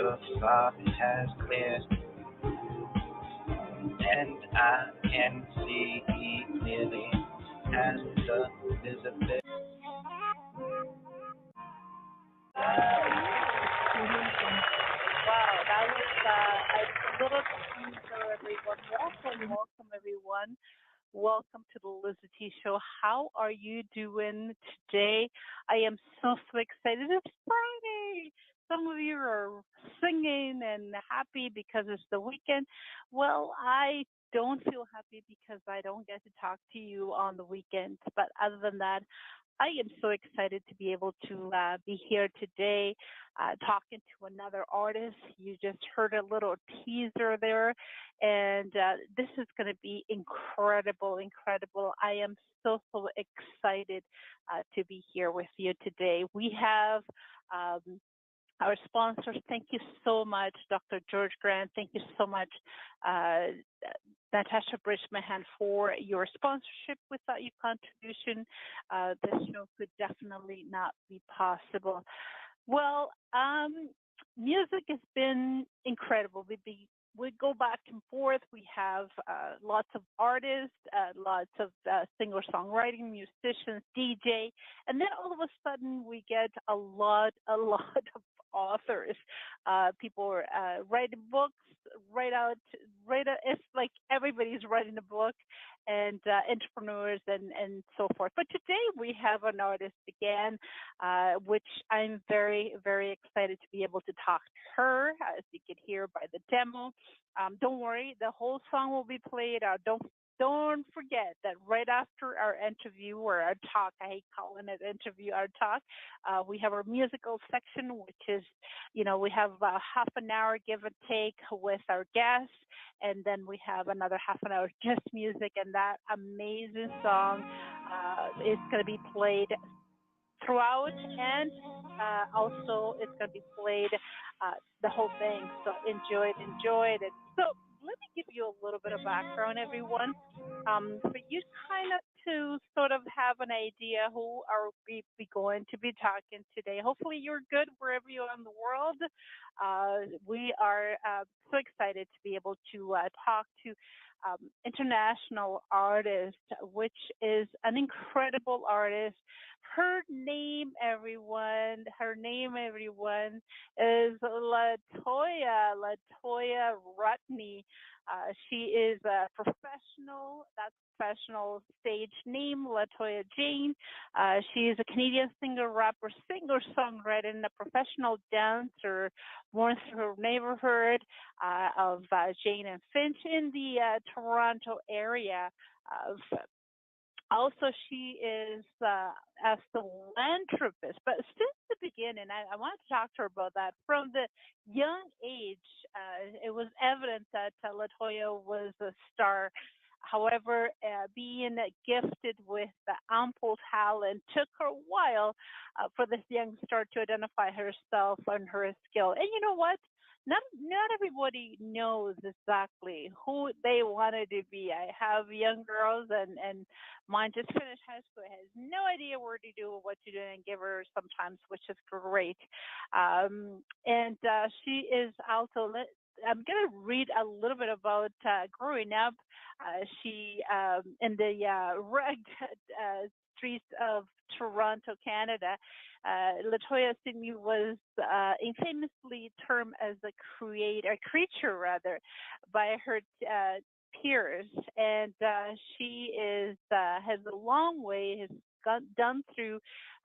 the fog has cleared, and I can see clearly as the visibility. Wow, that was a little teaser, everyone. Welcome, everyone. Welcome to the LizyT Show. How are you doing today? I am so excited. It's Friday. Some of you are singing and happy because it's the weekend. Well, I don't feel happy because I don't get to talk to you on the weekends. But other than that, I am so excited to be able to be here today talking to another artist. You just heard a little teaser there, and this is going to be incredible. I am so excited to be here with you today. We have our sponsors. Thank you so much, Dr. George Grant. Thank you so much, uh, Natasha Bridgman, for your sponsorship. Without your contribution, this show could definitely not be possible. Well, music has been incredible. We go back and forth. We have lots of artists, lots of singer-songwriting, musicians, DJ, and then all of a sudden we get a lot of authors. People are writing books, it's like everybody's writing a book, and entrepreneurs and so forth. But today we have an artist again, which I'm very excited to be able to talk to her, as you can hear by the demo. Don't worry, the whole song will be played. Don't forget that right after our interview or our talk, I hate calling it interview, our talk, we have our musical section, which is, we have about half an hour give and take with our guests, and then we have another half an hour just music, and that amazing song is going to be played throughout, and also it's going to be played the whole thing. So enjoy it. So let me give you a little bit of background, everyone, for you kind of to sort of have an idea who are we going to be talking today. Hopefully you're good wherever you are in the world. We are so excited to be able to talk to international artist, which is an incredible artist. Her name, everyone, is Latoya Rutney. She is a professional. That's professional stage name, Latoya Jane. She is a Canadian singer, rapper, singer-songwriter, and a professional dancer, born through her neighborhood of Jane and Finch in the Toronto area. Also, she is a philanthropist, but since the beginning, I want to talk to her about that. From the young age, it was evident that Latoya was a star. However, being gifted with the ample talent took her a while for this young star to identify herself and her skill. And you know what? Not everybody knows exactly who they wanted to be. I have young girls, and mine just finished high school, has no idea where to do what to do, and give her sometimes, which is great. And she is also. I'm going to read a little bit about growing up. She in the rugged streets of Toronto, Canada. Latoya Sydney was infamously termed as a creature rather, by her peers, and she has a long way, has done through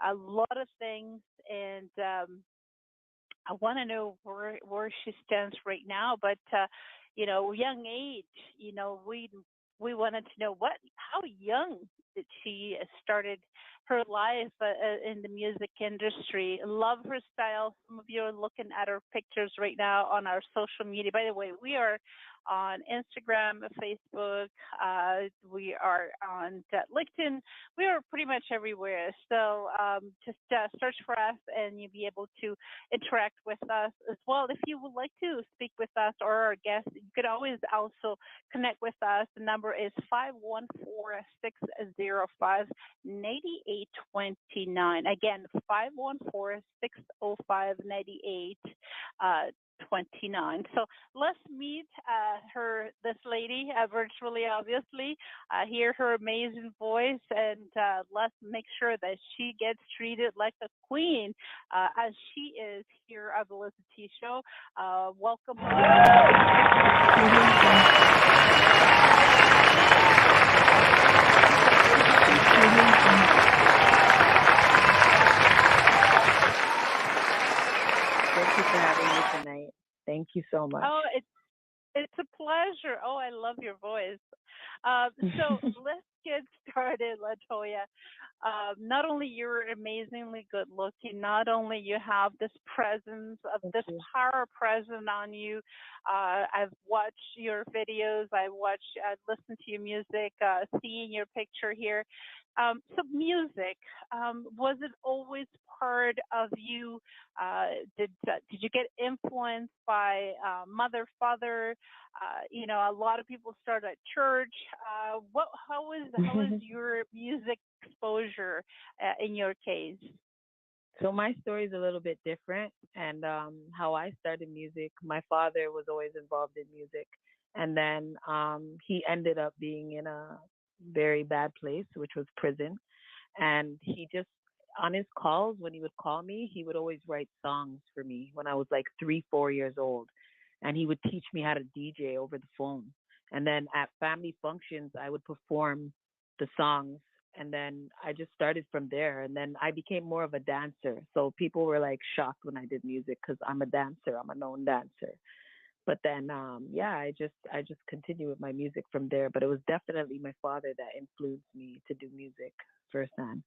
a lot of things, and I want to know where she stands right now. But young age, we wanted to know how young did she started her life in the music industry. Love her style. Some of you are looking at her pictures right now on our social media. By the way, we are on Instagram, Facebook. We are on LinkedIn. We are pretty much everywhere. So just search for us, and you'll be able to interact with us as well. If you would like to speak with us or our guests, you could always also connect with us. The number is 514 514-605-9829. Again, 514-605-9829. So let's meet this lady virtually, obviously, hear her amazing voice, and let's make sure that she gets treated like a queen as she is here at the LizyT Show. Welcome. Thank you for having me tonight. Thank you so much. Oh, it's a pleasure. Oh, I love your voice. So let's get started, Latoya. Not only you're amazingly good looking, not only you have this presence of Thank this you. power present on you. I've watched your videos. I've listened to your music, seeing your picture here. So music, was it always part of you? Did you get influenced by mother, father? A lot of people start at church. How is your music exposure in your case? So my story is a little bit different, and how I started music. My father was always involved in music, and then he ended up being in a very bad place, which was prison. And he just on his calls, when he would call me, he would always write songs for me when I was like 3 4 years old, and he would teach me how to DJ over the phone. And then at family functions I would perform the songs, and then I just started from there, and then I became more of a dancer, so people were like shocked when I did music because I'm a dancer, I'm a known dancer. But then yeah, I just continued with my music from there, but it was definitely my father that influenced me to do music firsthand.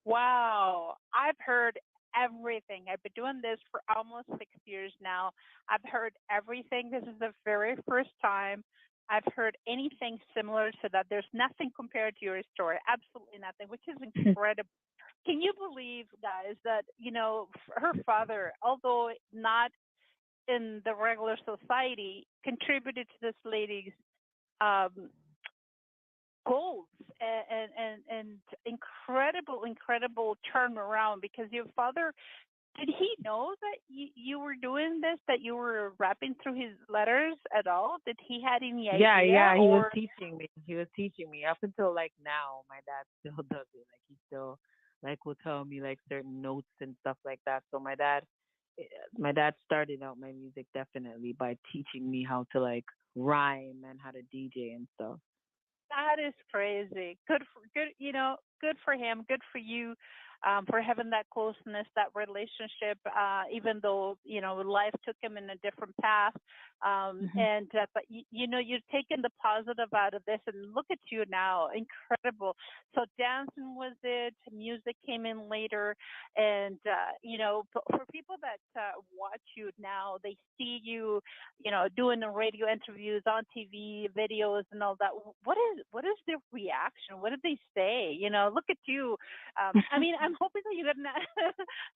Wow, I've heard everything. I've been doing this for almost 6 years now. I've heard everything. This is the very first time I've heard anything similar to that. There's nothing compared to your story, absolutely nothing, which is incredible. Can you believe, guys, that, her father, although not in the regular society, contributed to this lady's um, goals and incredible turnaround, because your father, did he know that you were doing this, that you were rapping through his letters at all? Did he had any Yeah, idea, yeah, he was or teaching me. He was teaching me up until like now. My dad still does it. Like he still like will tell me like certain notes and stuff like that. So eh, my dad started out my music definitely by teaching me how to like rhyme and how to DJ and stuff. that is crazy. Good for him. Good for you, for having that closeness, that relationship. Even though life took him in a different path, Hmm. and but you've taken the positive out of this, and look at you now, incredible. So dancing was it. Music came in later, and for people that watch you now, they see you doing the radio interviews on TV, videos, and all that. What is their reaction? What did they say? Look at you. I mean, I'm hoping that you get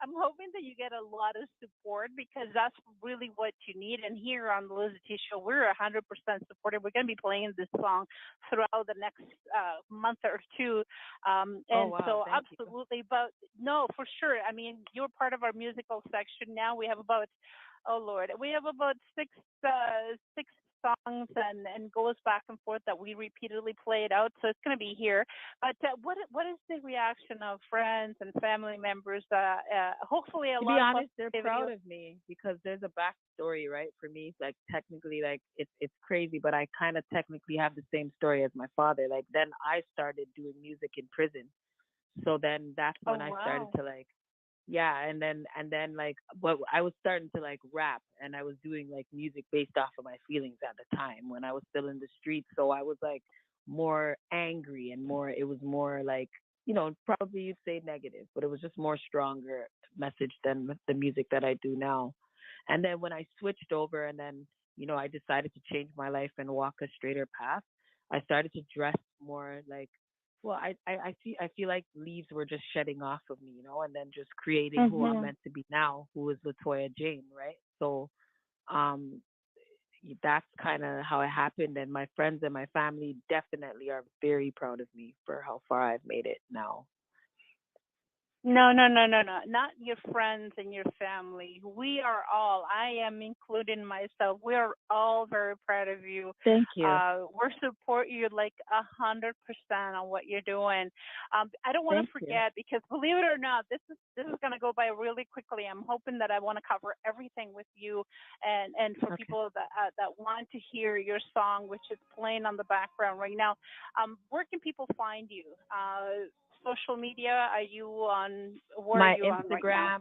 I'm hoping that you get a lot of support, because that's really what you need. And here on the LizyT Show, we're 100% supportive. We're going to be playing this song throughout the next month or two, Oh and wow, so thank you. absolutely. But no, for sure. I mean, you're part of our musical section now. We have about, oh Lord, we have about six songs, and goes back and forth that we repeatedly played out. So it's going to be here. But what is the reaction of friends and family members? Hopefully, a To be lot of honest, they're positivity. proud of me because there's a backstory, right? For me, like technically, like it's crazy, but I kind of technically have the same story as my father. Like then I started doing music in prison, so then that's Oh when I started wow. to like, yeah, and then like, but I was starting to like rap, and I was doing like music based off of my feelings at the time when I was still in the streets. So I was like more angry and more. It was more like, probably you'd say negative, but it was just more stronger message than the music that I do now. And then when I switched over, and then I decided to change my life and walk a straighter path. I started to dress more like, well, I feel like leaves were just shedding off of me, and then just creating who I'm Mhm. meant to be now, who is Latoya Jane, right? So um that's kind of how it happened. And my friends and my family definitely are very proud of me for how far I've made it now. No, no, no, no, no. Not your friends and your family. We are all, I am including myself, we are all very proud of you. Thank you. We're support you like 100% on what you're doing. I don't want to Thank you. forget because believe it or not, this is going to go by really quickly. I'm hoping that I want to cover everything with you, and for Okay. people that want to hear your song, which is playing on the background right now. Where can people find you? Social media? Are you on? Where are My you on right now?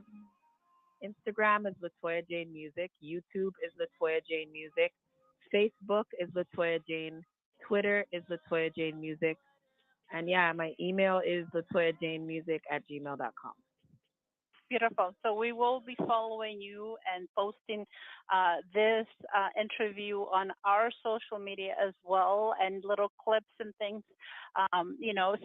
Instagram is Latoya Jane Music. YouTube is Latoya Jane Music. Facebook is Latoya Jane. Twitter is Latoya Jane Music. And yeah, my email is latoyajanemusic@gmail.com. Beautiful. So we will be following you and posting this interview on our social media as well, and little clips and things.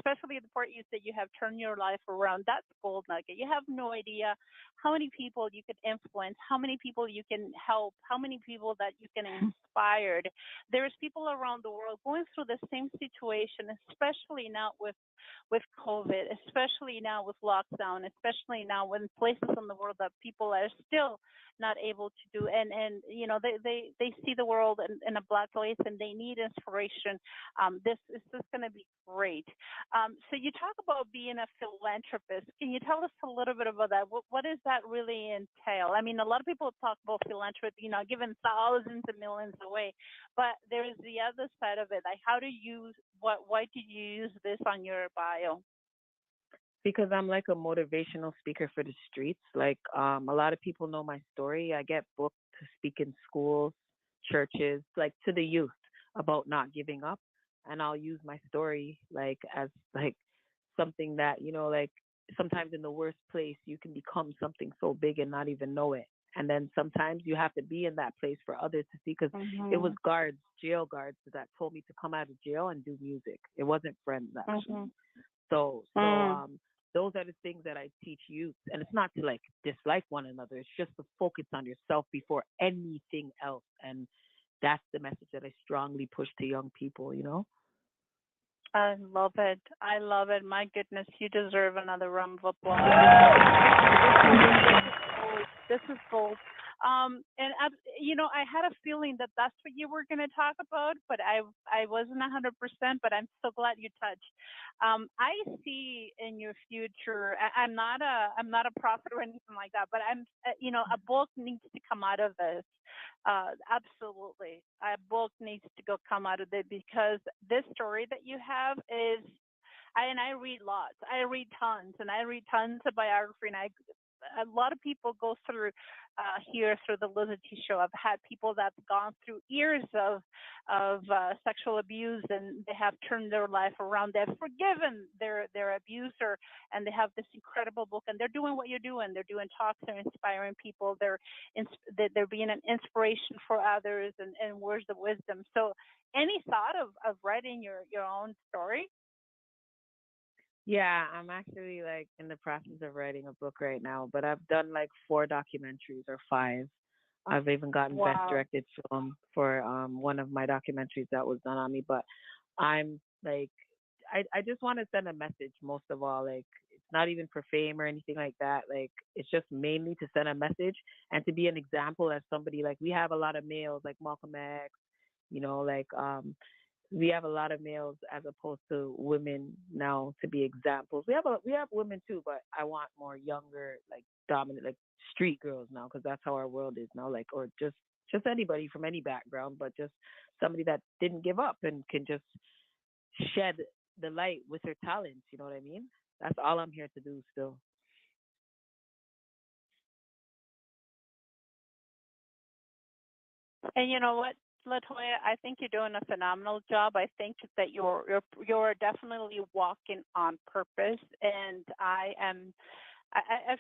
Especially the part you said you have turned your life around. That's gold nugget. You have no idea how many people you could influence, how many people you can help, how many people that you can inspire. There's people around the world going through the same situation, especially now with COVID, especially now with lockdown, especially now when places in the world that people are still not able to do, and they see the world in a black place and they need inspiration. This is just going to be great. So you talk about being a philanthropist. Can you tell us a little bit about that? What does that really entail? I mean, a lot of people talk about philanthropy, giving thousands of millions away, but there's the other side of it. Like, how do you why did you use this on your bio? Because I'm like a motivational speaker for the streets. Like a lot of people know my story. I get booked to speak in schools, churches, like to the youth about not giving up, and I'll use my story like as like something that, like sometimes in the worst place you can become something so big and not even know it. And then sometimes you have to be in that place for others to see, because it was Mhm. guards, jail guards, that told me to come out of jail and do music. It wasn't friends actually. Mhm. Mm. So those are the things that I teach youth, and it's not to like dislike one another. It's just to focus on yourself before anything else, and that's the message that I strongly push to young people. I love it. I love it. My goodness, you deserve another round of applause because this is gold. This is gold. And I had a feeling that that's what you were going to talk about, but I wasn't 100%. But I'm so glad you touched. I see in your future. I'm not a prophet or anything like that, but a book needs to come out of this. Absolutely, a book needs to go come out of it because this story that you have is I read lots. I read tons, and I read tons of biography, and a lot of people go through here through the LizyT Show. I've had people that've gone through years of sexual abuse, and they have turned their life around. They've forgiven their abuser, and they have this incredible book. And they're doing what you're doing. They're doing talks. They're inspiring people. They're being an inspiration for others, and words of wisdom. So, any thought of writing your own story? Yeah, I'm actually like in the process of writing a book right now, but I've done like four documentaries or five. I've even gotten best Wow. directed film for one of my documentaries that was done on me. But I'm like, I just want to send a message most of all. Like, it's not even for fame or anything like that. Like, it's just mainly to send a message and to be an example as somebody. Like, we have a lot of males like Malcolm X, like we have a lot of males as opposed to women now to be examples. We have women too, but I want more younger, like dominant, like street girls now, because that's how our world is now. Like, or just anybody from any background, but just somebody that didn't give up and can just shed the light with her talents. You know what I mean? That's all I'm here to do still. And you know what, Latoya, I think you're doing a phenomenal job. I think that you're definitely walking on purpose, and I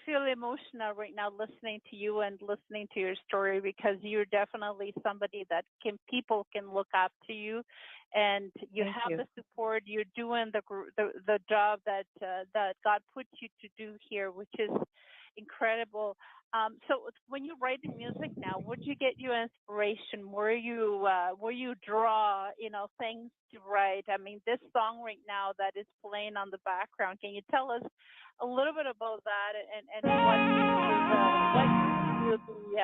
feel emotional right now listening to you and listening to your story because you're definitely somebody that can people can look up to you, and you Thank have you. the support. You're doing the job that God put you to do here, which is incredible. So when you write the music now, where'd you get your inspiration? Where you draw, things to write? I mean, this song right now that is playing on the background. Can you tell us a little bit about that and what you the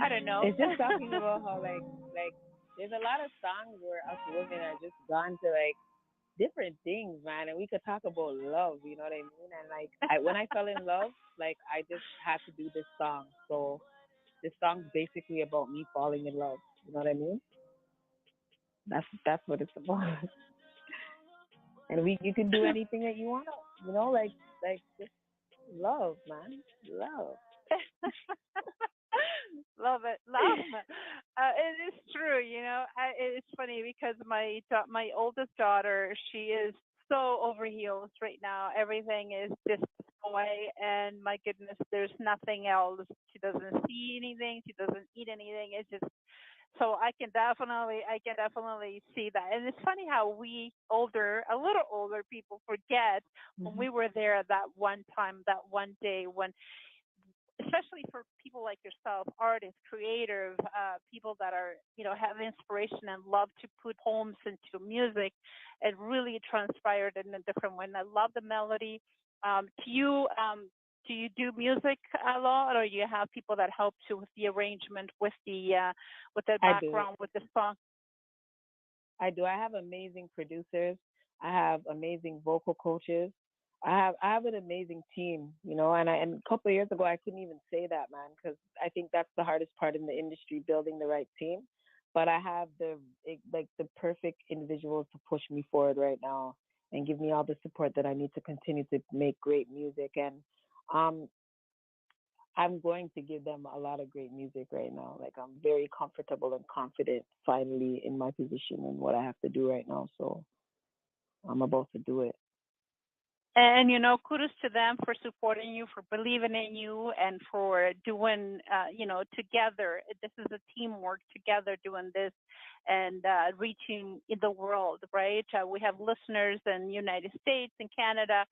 I don't know. It's just talking about how like there's a lot of songs where us women are just gone to like different things, man, and we could talk about love, you know what I mean? And like when I fell in love, like I just had to do this song. So this song's basically about me falling in love. You know what I mean? That's what it's about. And you can do anything that you want, like just love, man, love. Love it, love. It is true. It's funny because my oldest daughter, she is so over heels right now. Everything is just away, and my goodness, there's nothing else. She doesn't see anything. She doesn't eat anything. It's just so I can definitely see that. And it's funny how we a little older people forget when Hmm. we were there that one time, that one day when especially for people like yourself, artists, creative people that are, have inspiration and love to put poems into music, it really transpired in a different way. And I love the melody. Do you do music a lot, or you have people that help you with the arrangement, with the I do. background, with the song? I do. I have amazing producers. I have amazing vocal coaches. I have an amazing team, and a couple of years ago I couldn't even say that, man, because I think that's the hardest part in the industry, building the right team. But I have the perfect individuals to push me forward right now and give me all the support that I need to continue to make great music. And um I'm going to give them a lot of great music right now. Like I'm very comfortable and confident finally in my position and what I have to do right now. So I'm about to do it. And kudos to them for supporting you, for believing in you, and for doing, together. This is a teamwork together doing this and reaching in the world, right? We have listeners in United States and Canada,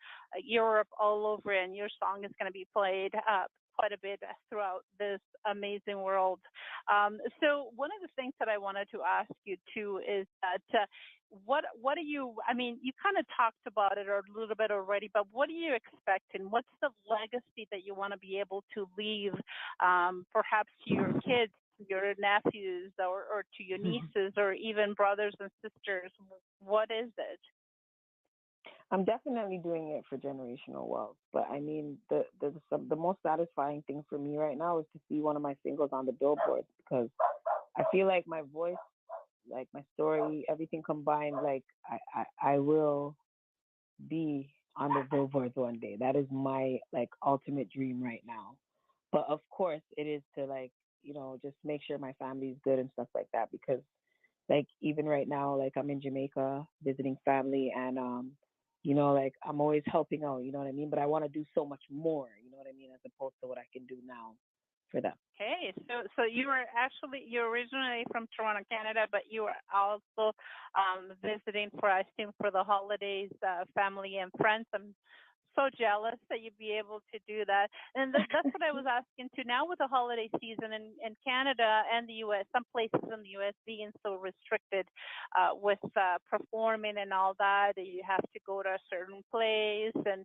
Europe, all over, and your song is going to be played quite a bit throughout this amazing world. So one of the things that I wanted to ask you too is that. What do you, I mean, you kind of talked about it or a little bit already, but what do you expect, and what's the legacy that you want to be able to leave, perhaps to your kids, to your nephews, or to your nieces, or even brothers and sisters? What is it? I'm definitely doing it for generational wealth. But I mean, the most satisfying thing for me right now is to see one of my singles on the billboards because I feel like my voice, like my story, everything combined, like I will be on the billboards one day. That is my like ultimate dream right now. But of course, it is to like just make sure my family is good and stuff like that because like even right now, like I'm in Jamaica visiting family and like I'm always helping out, you know what I mean? But I want to do so much more, you know what I mean, as opposed to what I can do now for them. Okay, so you're originally from Toronto, Canada, but you are also visiting for, I assume, for the holidays, family and friends. I'm so jealous that you'd be able to do that. And that's what I was asking too. Now with the holiday season in Canada and the U.S., some places in the U.S. being so restricted with performing and all that, you have to go to a certain place, and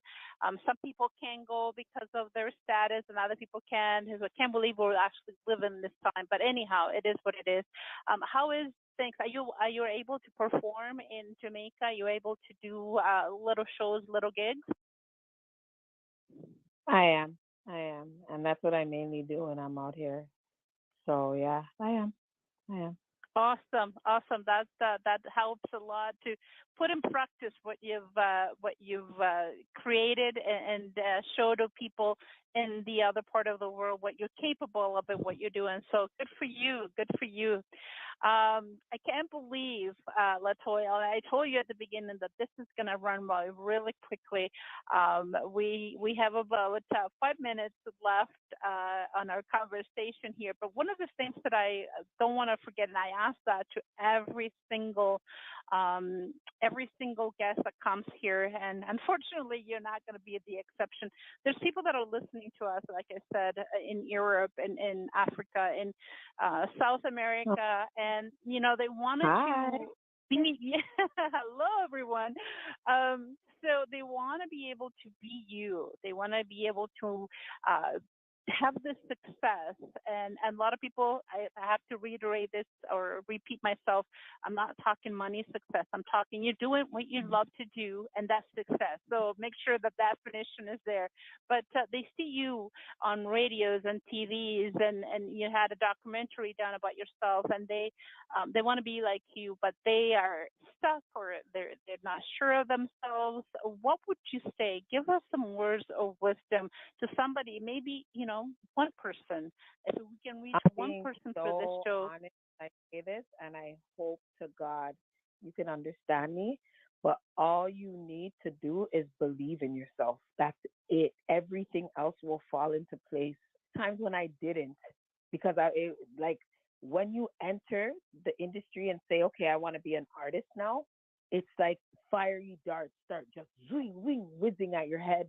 some people can go because of their status, and other people can. I can't believe we're actually living this time. But anyhow, it is what it is. How is things? Are you able to perform in Jamaica? Are you able to do little shows, little gigs? I am. I am. And that's what I mainly do when I'm out here. So yeah, I am. I am. Awesome, awesome. That helps a lot to put in practice what you've created and show to people in the other part of the world what you're capable of and what you're doing. So good for you. Good for you. I can't believe, Latoya. I told you at the beginning that this is going to run by really quickly. We have about 5 minutes left on our conversation here. But one of the things that I don't want to forget, and I ask that to every single guest that comes here, and unfortunately, you're not going to be the exception. There's people that are listening to us, like I said, in Europe and in Africa, in South America, and they wanted Hi. to be. Hello, everyone. So they want to be able to be you. They want to be able to have this success, and a lot of people, I have to reiterate this or repeat myself, I'm not talking money success. I'm talking you're doing what you love to do, and that's success. So make sure that definition is there. But they see you on radios and TVs, and you had a documentary done about yourself, and they want to be like you, but they are stuck, or they're not sure of themselves. What would you say? Give us some words of wisdom to somebody, maybe one person. If we can reach one person for this show. Honest, I say this, and I hope to God you can understand me. But all you need to do is believe in yourself. That's it. Everything else will fall into place. Times when I didn't, because when you enter the industry and say, okay, I want to be an artist now, it's like fiery darts start just whizzing at your head,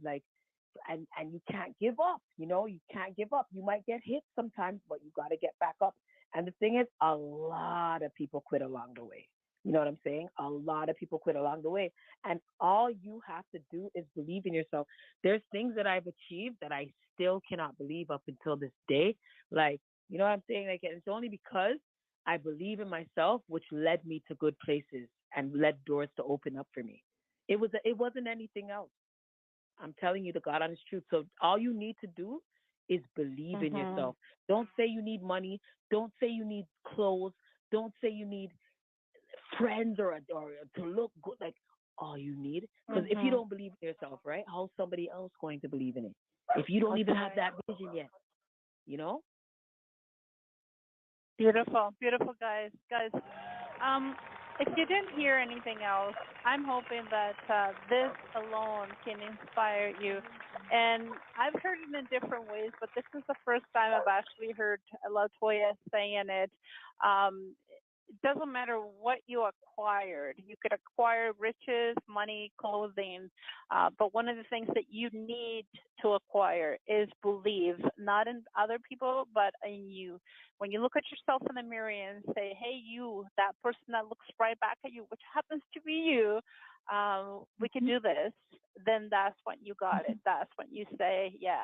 and you can't give up. You can't give up. You might get hit sometimes, but you got to get back up. And the thing is, a lot of people quit along the way. You know what I'm saying? A lot of people quit along the way. And all you have to do is believe in yourself. There's things that I've achieved that I still cannot believe up until this day. You know what I'm saying? It's only because I believe in myself, which led me to good places and led doors to open up for me. It wasn't anything else. I'm telling you the God honest truth. So all you need to do is believe in yourself. Don't say you need money. Don't say you need clothes. Don't say you need friends or to look good. All you need, because if you don't believe in yourself, right? How's somebody else going to believe in it? If you don't even have that vision yet, Beautiful, beautiful, guys. If you didn't hear anything else, I'm hoping that this alone can inspire you. And I've heard it in different ways, but this is the first time I've actually heard Latoya saying it. It doesn't matter what you acquired. You could acquire riches, money, clothing, but one of the things that you need to acquire is believe, not in other people, but in you. When you look at yourself in the mirror and say, hey, you, that person that looks right back at you, which happens to be you, we can do this, then that's when you got it. That's when you say, yeah.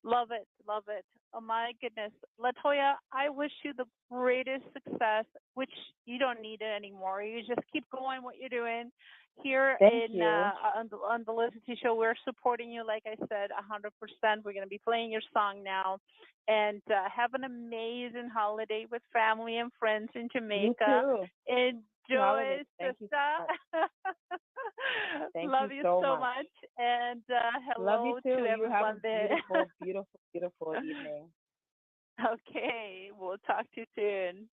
Love it. Love it. Oh, my goodness. Latoya, I wish you the greatest success, which you don't need it anymore. You just keep going what you're doing. Here on the LizyT Show, we're supporting you, like I said, 100%. We're going to be playing your song now. And have an amazing holiday with family and friends in Jamaica. Enjoy, sister. Love you so much. And hello to everyone there. Beautiful, beautiful evening. Okay, we'll talk to you soon.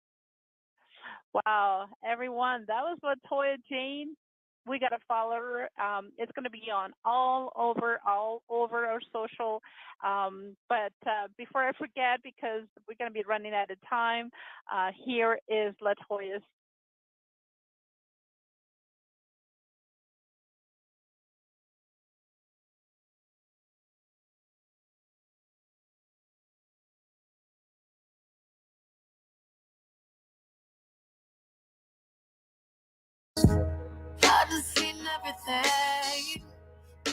Wow, everyone, that was Latoya Jane. We got to follow her. It's going to be on all over our social. But before I forget, because we're going to be running out of time, here is Latoya's. I've seen everything.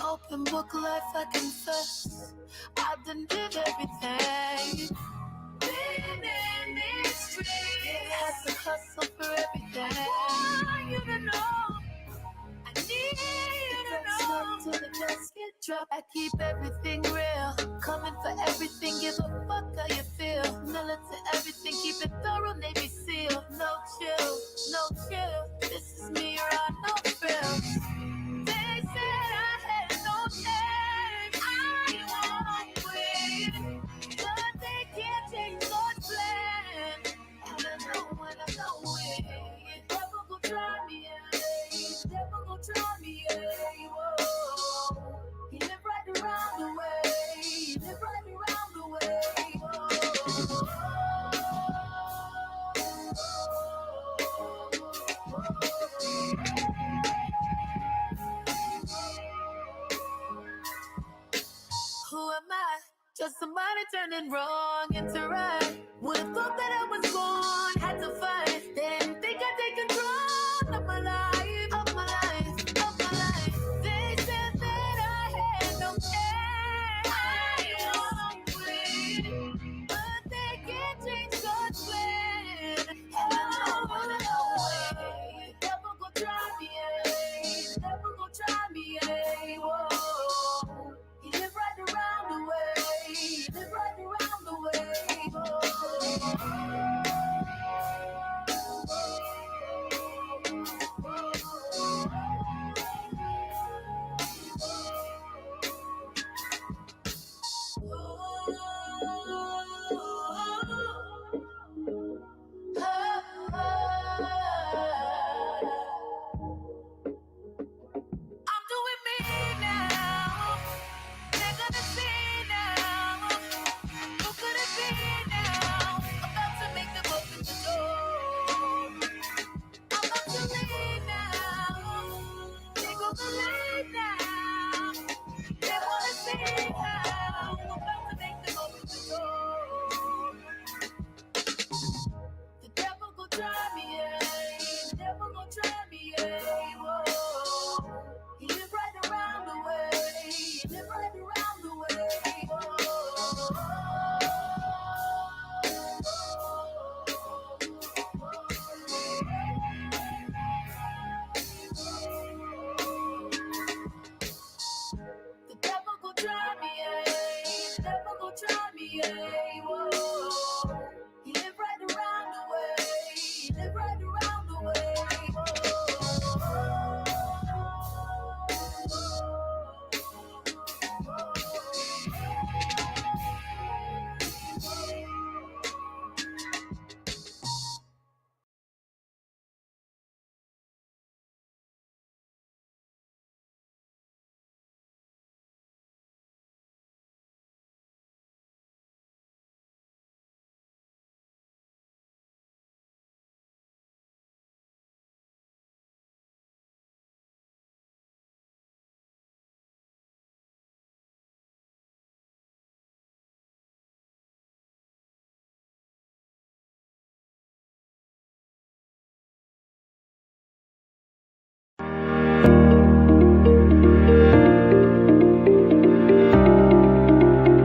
Open book life, I confess. I done did everything. Been in this street. Had to hustle for everything. I want you to know. I need you to know. Till the casket drop, I keep everything real. Coming for everything, give a fuck how you feel. Militant everything, keep it thorough, Navy SEAL. No chill, no chill. This is me, raw, no frills. They said I had no chance. I won't quit, but they can't change God's plan. And I know when I know Cause somebody turning wrong into right. Would've thought that I was born